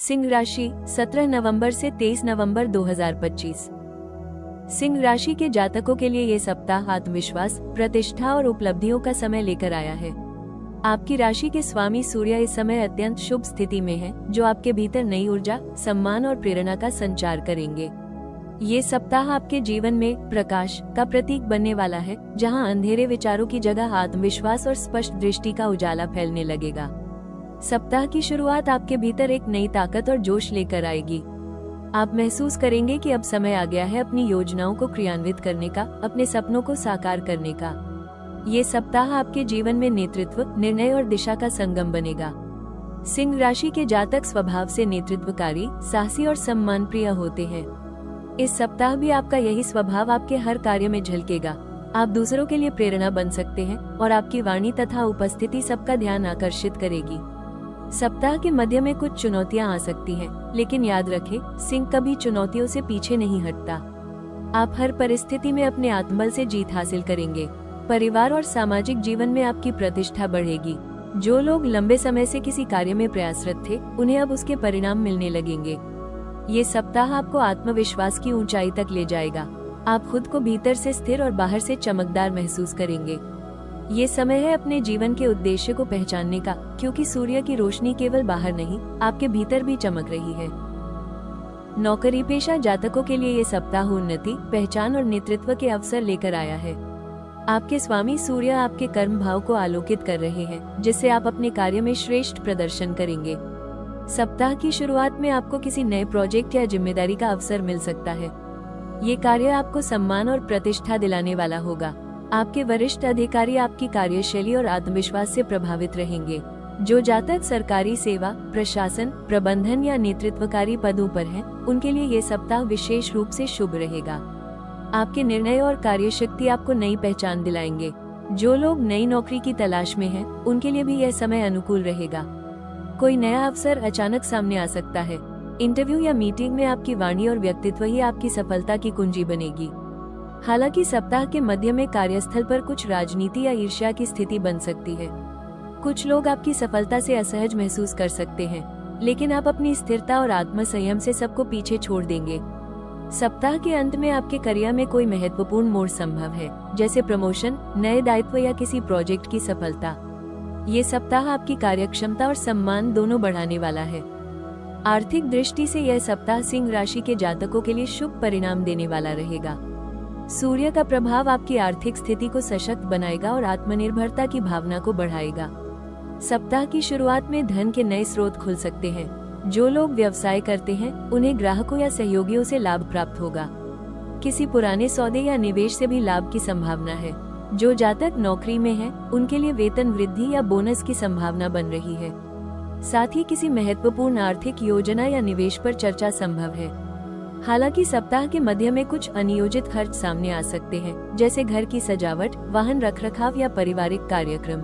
सिंह राशि 17 नवंबर से 23 नवंबर 2025। सिंह राशि के जातकों के लिए ये सप्ताह आत्मविश्वास, प्रतिष्ठा और उपलब्धियों का समय लेकर आया है। आपकी राशि के स्वामी सूर्य इस समय अत्यंत शुभ स्थिति में है, जो आपके भीतर नई ऊर्जा, सम्मान और प्रेरणा का संचार करेंगे। ये सप्ताह आपके जीवन में प्रकाश का प्रतीक बनने वाला है, जहां अंधेरे विचारों की जगह आत्मविश्वास और स्पष्ट दृष्टि का उजाला फैलने लगेगा। सप्ताह की शुरुआत आपके भीतर एक नई ताकत और जोश लेकर आएगी। आप महसूस करेंगे कि अब समय आ गया है अपनी योजनाओं को क्रियान्वित करने का, अपने सपनों को साकार करने का। ये सप्ताह आपके जीवन में नेतृत्व, निर्णय और दिशा का संगम बनेगा। सिंह राशि के जातक स्वभाव से नेतृत्वकारी, साहसी और सम्मान प्रिय होते हैं। इस सप्ताह भी आपका यही स्वभाव आपके हर कार्य में झलकेगा। आप दूसरों के लिए प्रेरणा बन सकते हैं और आपकी वाणी तथा उपस्थिति सबका ध्यान आकर्षित करेगी। सप्ताह के मध्य में कुछ चुनौतियां आ सकती हैं, लेकिन याद रखें, सिंह कभी चुनौतियों से पीछे नहीं हटता। आप हर परिस्थिति में अपने आत्मबल से जीत हासिल करेंगे। परिवार और सामाजिक जीवन में आपकी प्रतिष्ठा बढ़ेगी। जो लोग लंबे समय से किसी कार्य में प्रयासरत थे, उन्हें अब उसके परिणाम मिलने लगेंगे। ये सप्ताह आपको आत्मविश्वास की ऊंचाई तक ले जाएगा। आप खुद को भीतर से स्थिर और बाहर से चमकदार महसूस करेंगे। ये समय है अपने जीवन के उद्देश्य को पहचानने का, क्योंकि सूर्य की रोशनी केवल बाहर नहीं, आपके भीतर भी चमक रही है। नौकरी पेशा जातकों के लिए ये सप्ताह उन्नति, पहचान और नेतृत्व के अवसर लेकर आया है। आपके स्वामी सूर्य आपके कर्म भाव को आलोकित कर रहे हैं, जिससे आप अपने कार्य में श्रेष्ठ प्रदर्शन करेंगे। सप्ताह की शुरुआत में आपको किसी नए प्रोजेक्ट या जिम्मेदारी का अवसर मिल सकता है। ये कार्य आपको सम्मान और प्रतिष्ठा दिलाने वाला होगा। आपके वरिष्ठ अधिकारी आपकी कार्यशैली और आत्मविश्वास से प्रभावित रहेंगे। जो जातक सरकारी सेवा, प्रशासन, प्रबंधन या नेतृत्वकारी पदों पर हैं, उनके लिए ये सप्ताह विशेष रूप से शुभ रहेगा। आपके निर्णय और कार्यशक्ति आपको नई पहचान दिलाएंगे। जो लोग नई नौकरी की तलाश में हैं, उनके लिए भी यह समय अनुकूल रहेगा। कोई नया अवसर अचानक सामने आ सकता है। इंटरव्यू या मीटिंग में आपकी वाणी और व्यक्तित्व ही आपकी सफलता की कुंजी बनेगी। हालांकि सप्ताह के मध्य में कार्यस्थल पर कुछ राजनीति या ईर्ष्या की स्थिति बन सकती है। कुछ लोग आपकी सफलता से असहज महसूस कर सकते हैं, लेकिन आप अपनी स्थिरता और आत्मसंयम से सबको पीछे छोड़ देंगे। सप्ताह के अंत में आपके करियर में कोई महत्वपूर्ण मोड़ संभव है, जैसे प्रमोशन, नए दायित्व या किसी प्रोजेक्ट की सफलता। ये सप्ताह आपकी कार्यक्षमता और सम्मान दोनों बढ़ाने वाला है। आर्थिक दृष्टि से यह सप्ताह सिंह राशि के जातकों के लिए शुभ परिणाम देने वाला रहेगा। सूर्य का प्रभाव आपकी आर्थिक स्थिति को सशक्त बनाएगा और आत्मनिर्भरता की भावना को बढ़ाएगा। सप्ताह की शुरुआत में धन के नए स्रोत खुल सकते हैं। जो लोग व्यवसाय करते हैं, उन्हें ग्राहकों या सहयोगियों से लाभ प्राप्त होगा। किसी पुराने सौदे या निवेश से भी लाभ की संभावना है। जो जातक नौकरी में हैं, उनके लिए वेतन वृद्धि या बोनस की संभावना बन रही है। साथ ही किसी महत्वपूर्ण आर्थिक योजना या निवेश पर चर्चा संभव है। हालांकि सप्ताह के मध्य में कुछ अनियोजित खर्च सामने आ सकते हैं, जैसे घर की सजावट, वाहन रखरखाव या पारिवारिक कार्यक्रम।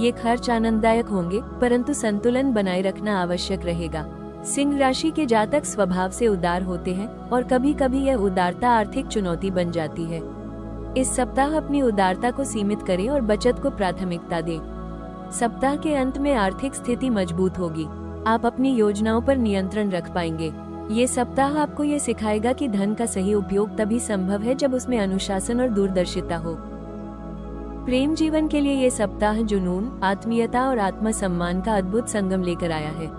ये खर्च आनंददायक होंगे, परंतु संतुलन बनाए रखना आवश्यक रहेगा। सिंह राशि के जातक स्वभाव से उदार होते हैं और कभी कभी यह उदारता आर्थिक चुनौती बन जाती है। इस सप्ताह अपनी उदारता को सीमित करें और बचत को प्राथमिकता दें। सप्ताह के अंत में आर्थिक स्थिति मजबूत होगी। आप अपनी योजनाओं पर नियंत्रण रख पाएंगे। ये सप्ताह आपको ये सिखाएगा कि धन का सही उपयोग तभी संभव है जब उसमें अनुशासन और दूरदर्शिता हो। प्रेम जीवन के लिए ये सप्ताह जुनून, आत्मीयता और आत्मसम्मान का अद्भुत संगम लेकर आया है।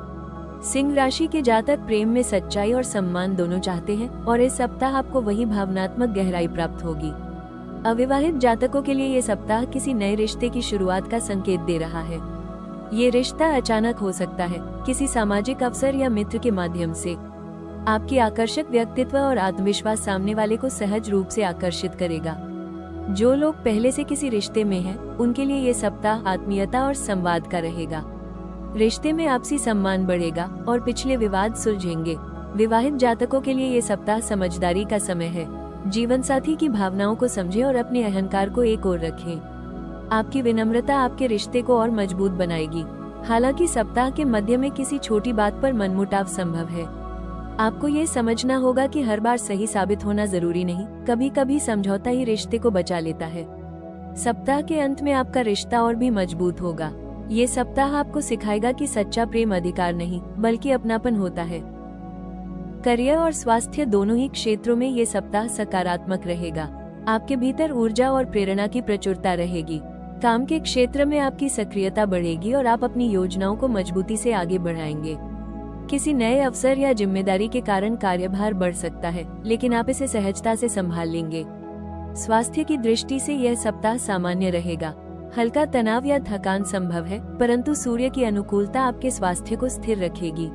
सिंह राशि के जातक प्रेम में सच्चाई और सम्मान दोनों चाहते हैं और इस सप्ताह आपको वही भावनात्मक गहराई प्राप्त होगी। अविवाहित जातकों के लिए ये सप्ताह किसी नए रिश्ते की शुरुआत का संकेत दे रहा है। ये रिश्ता अचानक हो सकता है, किसी सामाजिक अवसर या मित्र के माध्यम से। आपकी आकर्षक व्यक्तित्व और आत्मविश्वास सामने वाले को सहज रूप से आकर्षित करेगा। जो लोग पहले से किसी रिश्ते में हैं, उनके लिए ये सप्ताह आत्मीयता और संवाद का रहेगा। रिश्ते में आपसी सम्मान बढ़ेगा और पिछले विवाद सुलझेंगे। विवाहित जातकों के लिए ये सप्ताह समझदारी का समय है। जीवन साथी की भावनाओं को समझें और अपने अहंकार को एक ओर रखें। आपकी विनम्रता आपके रिश्ते को और मजबूत बनाएगी। हालांकि सप्ताह के मध्य में किसी छोटी बात पर मनमुटाव संभव है। आपको ये समझना होगा कि हर बार सही साबित होना जरूरी नहीं, कभी कभी समझौता ही रिश्ते को बचा लेता है। सप्ताह के अंत में आपका रिश्ता और भी मजबूत होगा। ये सप्ताह आपको सिखाएगा कि सच्चा प्रेम अधिकार नहीं बल्कि अपनापन होता है। करियर और स्वास्थ्य दोनों ही क्षेत्रों में ये सप्ताह सकारात्मक रहेगा। आपके भीतर ऊर्जा और प्रेरणा की प्रचुरता रहेगी। काम के क्षेत्र में आपकी सक्रियता बढ़ेगी और आप अपनी योजनाओं को मजबूती से आगे बढ़ाएंगे। किसी नए अवसर या जिम्मेदारी के कारण कार्यभार बढ़ सकता है, लेकिन आप इसे सहजता से संभाल लेंगे। स्वास्थ्य की दृष्टि से यह सप्ताह सामान्य रहेगा। हल्का तनाव या थकान संभव है, परंतु सूर्य की अनुकूलता आपके स्वास्थ्य को स्थिर रखेगी।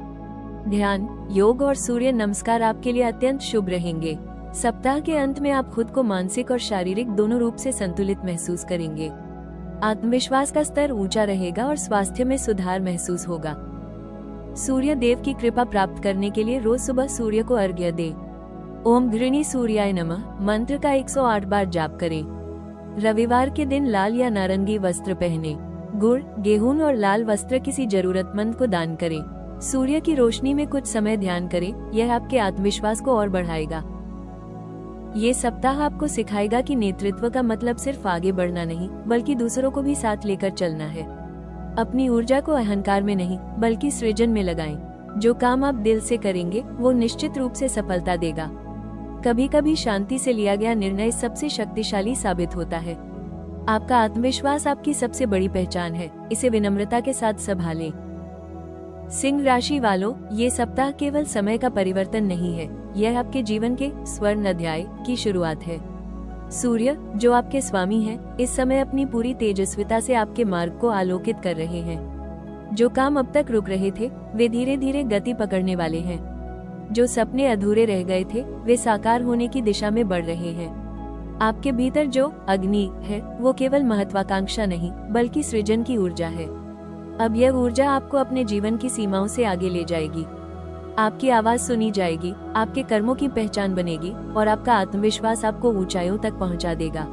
ध्यान, योग और सूर्य नमस्कार आपके लिए अत्यंत शुभ रहेंगे। सप्ताह के अंत में आप खुद को मानसिक और शारीरिक दोनों रूप से संतुलित महसूस करेंगे। आत्मविश्वास का स्तर ऊंचा रहेगा और स्वास्थ्य में सुधार महसूस होगा। सूर्य देव की कृपा प्राप्त करने के लिए रोज सुबह सूर्य को अर्घ्य दें। ओम घृणी सूर्याय नमः मंत्र का 108 बार जाप करें। रविवार के दिन लाल या नारंगी वस्त्र पहने। गुड़, गेहूं और लाल वस्त्र किसी जरूरतमंद को दान करें। सूर्य की रोशनी में कुछ समय ध्यान करें, यह आपके आत्मविश्वास को और बढ़ाएगा। ये सप्ताह आपको सिखाएगा कि नेतृत्व का मतलब सिर्फ आगे बढ़ना नहीं, बल्कि दूसरों को भी साथ लेकर चलना है। अपनी ऊर्जा को अहंकार में नहीं, बल्कि सृजन में लगाएं। जो काम आप दिल से करेंगे, वो निश्चित रूप से सफलता देगा। कभी कभी शांति से लिया गया निर्णय सबसे शक्तिशाली साबित होता है। आपका आत्मविश्वास आपकी सबसे बड़ी पहचान है, इसे विनम्रता के साथ संभालें। सिंह राशि वालों, ये सप्ताह केवल समय का परिवर्तन नहीं है, यह आपके जीवन के स्वर्ण अध्याय की शुरुआत है। सूर्य, जो आपके स्वामी हैं, इस समय अपनी पूरी तेजस्विता से आपके मार्ग को आलोकित कर रहे हैं। जो काम अब तक रुक रहे थे, वे धीरे धीरे गति पकड़ने वाले हैं। जो सपने अधूरे रह गए थे, वे साकार होने की दिशा में बढ़ रहे हैं। आपके भीतर जो अग्नि है, वो केवल महत्वाकांक्षा नहीं, बल्कि सृजन की ऊर्जा है। अब यह ऊर्जा आपको अपने जीवन की सीमाओं से आगे ले जाएगी। आपकी आवाज सुनी जाएगी, आपके कर्मों की पहचान बनेगी और आपका आत्मविश्वास आपको ऊंचाइयों तक पहुंचा देगा।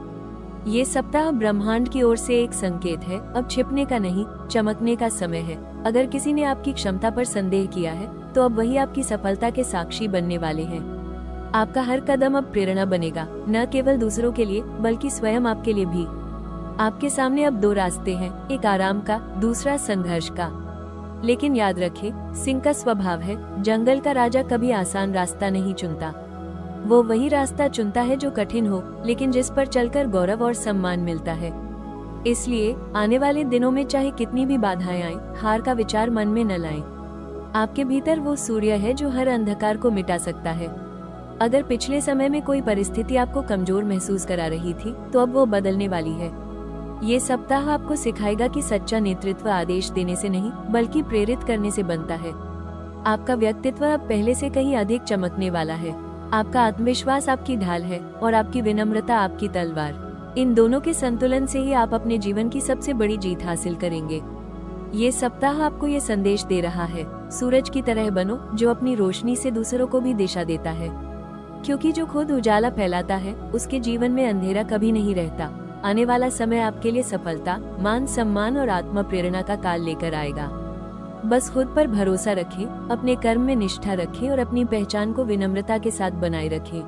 ये सप्ताह ब्रह्मांड की ओर से एक संकेत है। अब छिपने का नहीं, चमकने का समय है। अगर किसी ने आपकी क्षमता पर संदेह किया है, तो अब वही आपकी सफलता के साक्षी बनने वाले हैं। आपका हर कदम अब प्रेरणा बनेगा, न केवल दूसरों के लिए, बल्कि स्वयं आपके लिए भी। आपके सामने अब दो रास्ते हैं, एक आराम का, दूसरा संघर्ष का। लेकिन याद रखें, सिंह का स्वभाव है, जंगल का राजा कभी आसान रास्ता नहीं चुनता। वो वही रास्ता चुनता है जो कठिन हो, लेकिन जिस पर चलकर गौरव और सम्मान मिलता है। इसलिए आने वाले दिनों में चाहे कितनी भी बाधाएं आएं, हार का विचार मन में न लाएं। आपके भीतर वो सूर्य है जो हर अंधकार को मिटा सकता है। अगर पिछले समय में कोई परिस्थिति आपको कमजोर महसूस करा रही थी, तो अब वो बदलने वाली है। ये सप्ताह आपको सिखाएगा कि सच्चा नेतृत्व आदेश देने से नहीं, बल्कि प्रेरित करने से बनता है। आपका व्यक्तित्व अब पहले से कहीं अधिक चमकने वाला है। आपका आत्मविश्वास आपकी ढाल है और आपकी विनम्रता आपकी तलवार। इन दोनों के संतुलन से ही आप अपने जीवन की सबसे बड़ी जीत हासिल करेंगे। ये सप्ताह आपको ये संदेश दे रहा है, सूरज की तरह बनो, जो अपनी रोशनी से दूसरों को भी दिशा देता है। क्योंकि जो खुद उजाला फैलाता है, उसके जीवन में अंधेरा कभी नहीं रहता। आने वाला समय आपके लिए सफलता, मान सम्मान और आत्म प्रेरणा का काल लेकर आएगा। बस खुद पर भरोसा रखें, अपने कर्म में निष्ठा रखें और अपनी पहचान को विनम्रता के साथ बनाए रखें।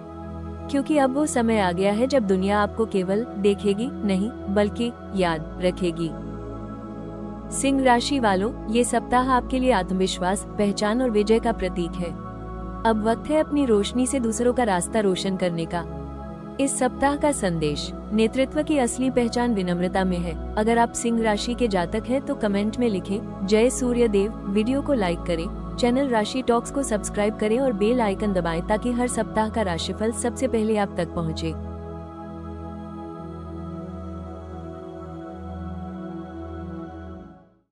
क्योंकि अब वो समय आ गया है जब दुनिया आपको केवल देखेगी नहीं, बल्कि याद रखेगी। सिंह राशि वालों, ये सप्ताह आपके लिए आत्मविश्वास, पहचान और विजय का प्रतीक है। अब वक्त है अपनी रोशनी से दूसरों का रास्ता रोशन करने का। इस सप्ताह का संदेश, नेतृत्व की असली पहचान विनम्रता में है। अगर आप सिंह राशि के जातक हैं तो कमेंट में लिखें जय सूर्य देव। वीडियो को लाइक करें, चैनल राशि टॉक्स को सब्सक्राइब करें और बेल आइकन दबाएं ताकि हर सप्ताह का राशिफल सबसे पहले आप तक पहुंचे।